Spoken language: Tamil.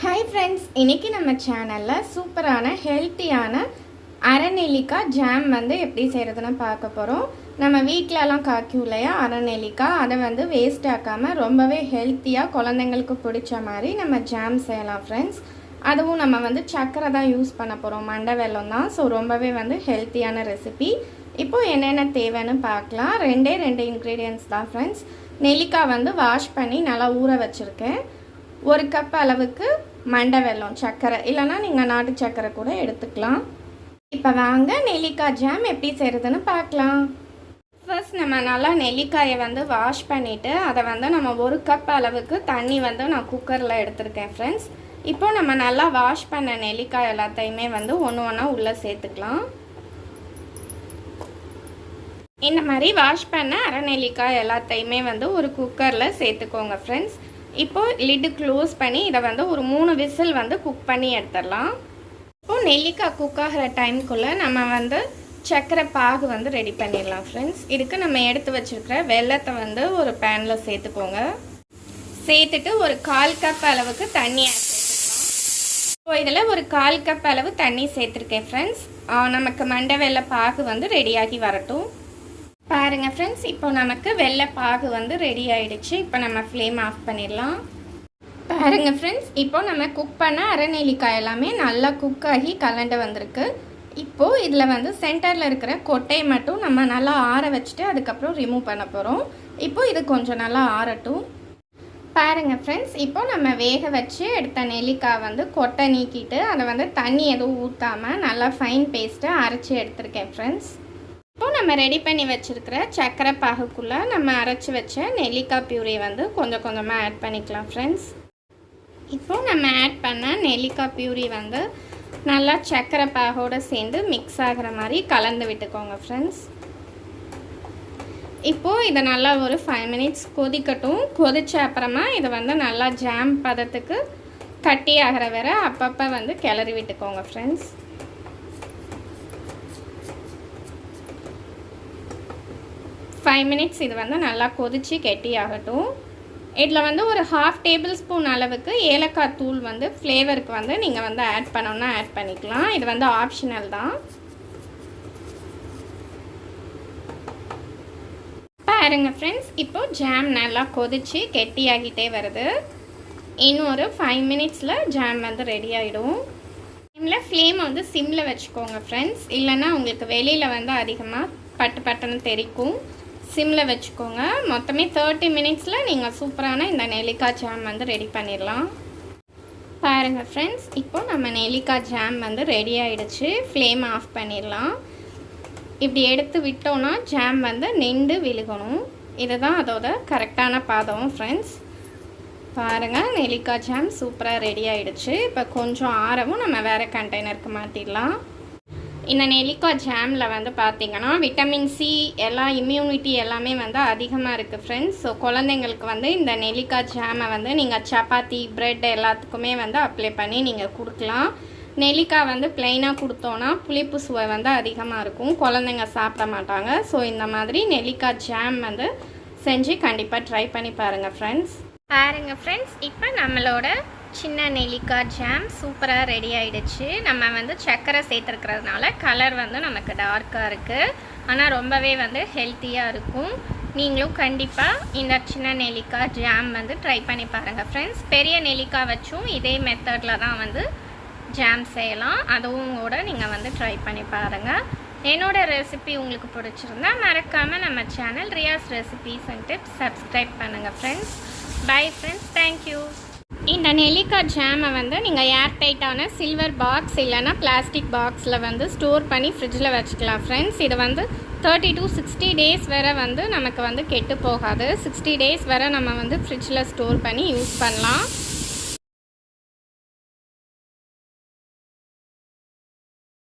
ஹாய் ஃப்ரெண்ட்ஸ், இன்றைக்கி நம்ம சேனலில் சூப்பரான ஹெல்த்தியான அரைநெல்லிக்காய் ஜாம் எப்படி செய்கிறதுன்னு பார்க்க போகிறோம். நம்ம வீட்டிலலாம் காய்க்கும் இல்லையா அரைநெல்லிக்காய், அதை வேஸ்ட் ஆக்காமல் ரொம்பவே ஹெல்த்தியாக குழந்தைங்களுக்கு பிடிச்ச மாதிரி நம்ம ஜாம் செய்யலாம் ஃப்ரெண்ட்ஸ். அதுவும் நம்ம சர்க்கரை தான் யூஸ் பண்ண போகிறோம், மண்டை வெல்லம் தான். ஸோ ரொம்பவே ஹெல்த்தியான ரெசிபி. இப்போது என்னென்ன தேவைன்னு பார்க்கலாம். ரெண்டு இன்க்ரீடியன்ட்ஸ் தான் ஃப்ரெண்ட்ஸ். நெல்லிக்காய் வாஷ் பண்ணி நல்லா ஊற வச்சுருக்கேன். 1 கப் அளவுக்கு மண்டை வெல்லம் சர்க்கரை, இல்லைனா நீங்கள் நாட்டு சர்க்கரை கூட எடுத்துக்கலாம். இப்போ வாங்க நெல்லிக்காய் ஜாம் எப்படி செய்கிறதுன்னு பார்க்கலாம். ஃபர்ஸ்ட் நம்ம நல்லா நெல்லிக்காயை வாஷ் பண்ணிவிட்டு அதை நம்ம 1 கப் அளவுக்கு தண்ணி நான் குக்கரில் எடுத்துருக்கேன் ஃப்ரெண்ட்ஸ். இப்போ நம்ம நல்லா வாஷ் பண்ண நெல்லிக்காய் எல்லாத்தையுமே ஒன்று ஒன்றா உள்ளே சேர்த்துக்கலாம். இந்த மாதிரி வாஷ் பண்ண அரை நெல்லிக்காய் எல்லாத்தையுமே ஒரு குக்கரில் சேர்த்துக்கோங்க ஃப்ரெண்ட்ஸ். இப்போது லிட்டு க்ளோஸ் பண்ணி இதை ஒரு 3 விசில் குக் பண்ணி எடுத்துடலாம். இப்போது நெல்லிக்காய் குக் ஆகிற டைமுக்குள்ளே நம்ம சர்க்கரை பாகு ரெடி பண்ணிடலாம் ஃப்ரெண்ட்ஸ். இதுக்கு நம்ம எடுத்து வச்சுருக்கிற வெல்லத்தை ஒரு பேனில் சேர்த்துக்கோங்க. சேர்த்துட்டு ஒரு 1/4 கப் அளவுக்கு தண்ணி ஆட் சேர்த்துக்கலாம். இப்போ இதில் ஒரு 1/4 கப் அளவு தண்ணி சேர்த்துருக்கேன் ஃப்ரெண்ட்ஸ். நமக்கு மண்டை வெல்ல பாகு ரெடியாகி வரட்டும். பாருங்கள் ஃப்ரெண்ட்ஸ், இப்போ நமக்கு வெள்ளை பாகு ரெடி ஆகிடுச்சு. இப்போ நம்ம ஃப்ளேம் ஆஃப் பண்ணிடலாம். பாருங்கள் ஃப்ரெண்ட்ஸ், இப்போ நம்ம குக் பண்ண அரை நெல்லிக்காய் எல்லாமே நல்லா குக் ஆகி கலண்டு வந்திருக்கு. இப்போது இதில் சென்டரில் இருக்கிற கொட்டையை மட்டும் நம்ம நல்லா ஆற வச்சுட்டு அதுக்கப்புறம் ரிமூவ் பண்ண போகிறோம். இப்போது இது கொஞ்சம் நல்லா ஆறட்டும். பாருங்கள் ஃப்ரெண்ட்ஸ், இப்போ நம்ம வேக வச்சு எடுத்த நெல்லிக்காய் கொட்டை நீக்கிட்டு அதை தண்ணி எதுவும் ஊற்றாமல் நல்லா ஃபைன் பேஸ்ட்டை அரைச்சி எடுத்திருக்கேன் ஃப்ரெண்ட்ஸ். இப்போ நம்ம ரெடி பண்ணி வச்சுருக்கிற சர்க்கரை பாகுக்குள்ளே நம்ம அரைச்சி வச்ச நெல்லிக்காய் பியூரியை கொஞ்சம் கொஞ்சமாக ஆட் பண்ணிக்கலாம் ஃப்ரெண்ட்ஸ். இப்போது நம்ம ஆட் பண்ண நெல்லிக்காய் பியூரி நல்லா சர்க்கரை பாகோடு சேர்ந்து மிக்ஸ் ஆகிற மாதிரி கலந்து விட்டுக்கோங்க ஃப்ரெண்ட்ஸ். இப்போது இதை நல்லா ஒரு 5 மினிட்ஸ் கொதிக்கட்டும். கொதிச்ச அப்புறமா இதை நல்லா ஜாம் பதத்துக்கு கட்டி ஆகிற வரை அப்பப்போ கிளறி விட்டுக்கோங்க ஃப்ரெண்ட்ஸ். ஃபைவ் மினிட்ஸ் இது நல்லா கொதித்து கெட்டி ஆகட்டும். இதில் ஒரு 1/2 டேபிள் ஸ்பூன் அளவுக்கு ஏலக்காய் தூள் ஃப்ளேவருக்கு நீங்கள் ஆட் பண்ணோன்னா ஆட் பண்ணிக்கலாம். இது ஆப்ஷனல் தான். பாருங்கள் ஃப்ரெண்ட்ஸ், இப்போது ஜாம் நல்லா கொதித்து கெட்டியாகிட்டே வருது. இன்னும் ஒரு 5 மினிட்ஸில் ஜாம் ரெடி ஆகிடும். டைமில் ஃப்ளேமை சிம்மில் வச்சுக்கோங்க ஃப்ரெண்ட்ஸ். இல்லைன்னா உங்களுக்கு வெளியில் அதிகமாக பட்டுன்னு தெரிக்கும். சிம்மில் வச்சுக்கோங்க. மொத்தமே 30 மினிட்ஸில் நீங்கள் சூப்பரான இந்த நெல்லிக்காய் ஜாம் ரெடி பண்ணிடலாம். பாருங்கள் ஃப்ரெண்ட்ஸ், இப்போ நம்ம நெல்லிக்காய் ஜாம் ரெடி ஆகிடுச்சு. ஃப்ளேம் ஆஃப் பண்ணிடலாம். இப்படி எடுத்து விட்டோன்னா ஜாம் நின்று விழுகணும். இதுதான் அதோட கரெக்டான பாதம் ஃப்ரெண்ட்ஸ். பாருங்கள், நெல்லிக்காய் ஜாம் சூப்பராக ரெடி ஆகிடுச்சு. இப்போ கொஞ்சம் ஆறவும் நம்ம வேறு கண்டெய்னருக்கு மாற்றிடலாம். இந்த நெல்லிக்காய் ஜாமில் பார்த்திங்கன்னா விட்டமின் சி எல்லாம் இம்யூனிட்டி எல்லாமே அதிகமாக இருக்குது ஃப்ரெண்ட்ஸ். ஸோ குழந்தைங்களுக்கு இந்த நெல்லிக்காய் ஜாமை நீங்கள் சப்பாத்தி பிரெட் எல்லாத்துக்குமே அப்ளை பண்ணி நீங்கள் கொடுக்கலாம். நெல்லிக்காய் ப்ளைனாக கொடுத்தோன்னா புளிப்பு சுவை அதிகமாக இருக்கும், குழந்தைங்க சாப்பிட மாட்டாங்க. ஸோ இந்த மாதிரி நெல்லிக்காய் ஜாம் செஞ்சு கண்டிப்பாக ட்ரை பண்ணி பாருங்கள் ஃப்ரெண்ட்ஸ். பாருங்கள் ஃப்ரெண்ட்ஸ், இப்போ நம்மளோட சின்ன நெல்லிக்காய் ஜாம் சூப்பராக ரெடி ஆகிடுச்சு. நம்ம சர்க்கரை சேர்த்துருக்கிறதுனால கலர் நமக்கு டார்க்காக இருக்குது, ஆனால் ரொம்பவே ஹெல்த்தியாக இருக்கும். நீங்களும் கண்டிப்பாக இந்த சின்ன நெல்லிக்காய் ஜாம் ட்ரை பண்ணி பாருங்கள் ஃப்ரெண்ட்ஸ். பெரிய நெல்லிக்காய் வச்சும் இதே மெத்தடில் தான் ஜாம் செய்யலாம். அதுவும் கூட நீங்கள் ட்ரை பண்ணி பாருங்கள். என்னோடய ரெசிபி உங்களுக்கு பிடிச்சிருந்தா மறக்காமல் நம்ம channel Riyas recipes and tips subscribe பண்ணுங்கள் ஃப்ரெண்ட்ஸ். Bye friends, thank you. இந்த நெல்லிக்காய் ஜாமை நீங்கள் ஏர்டைட்டான சில்வர் பாக்ஸ் இல்லைனா பிளாஸ்டிக் பாக்ஸில் ஸ்டோர் பண்ணி ஃப்ரிட்ஜில் வச்சுக்கலாம் ஃப்ரெண்ட்ஸ். இது 30 to 60 டேஸ் வரை நமக்கு கெட்டு போகாது. 60 டேஸ் வரை நம்ம ஃப்ரிட்ஜில் ஸ்டோர் பண்ணி யூஸ் பண்ணலாம்.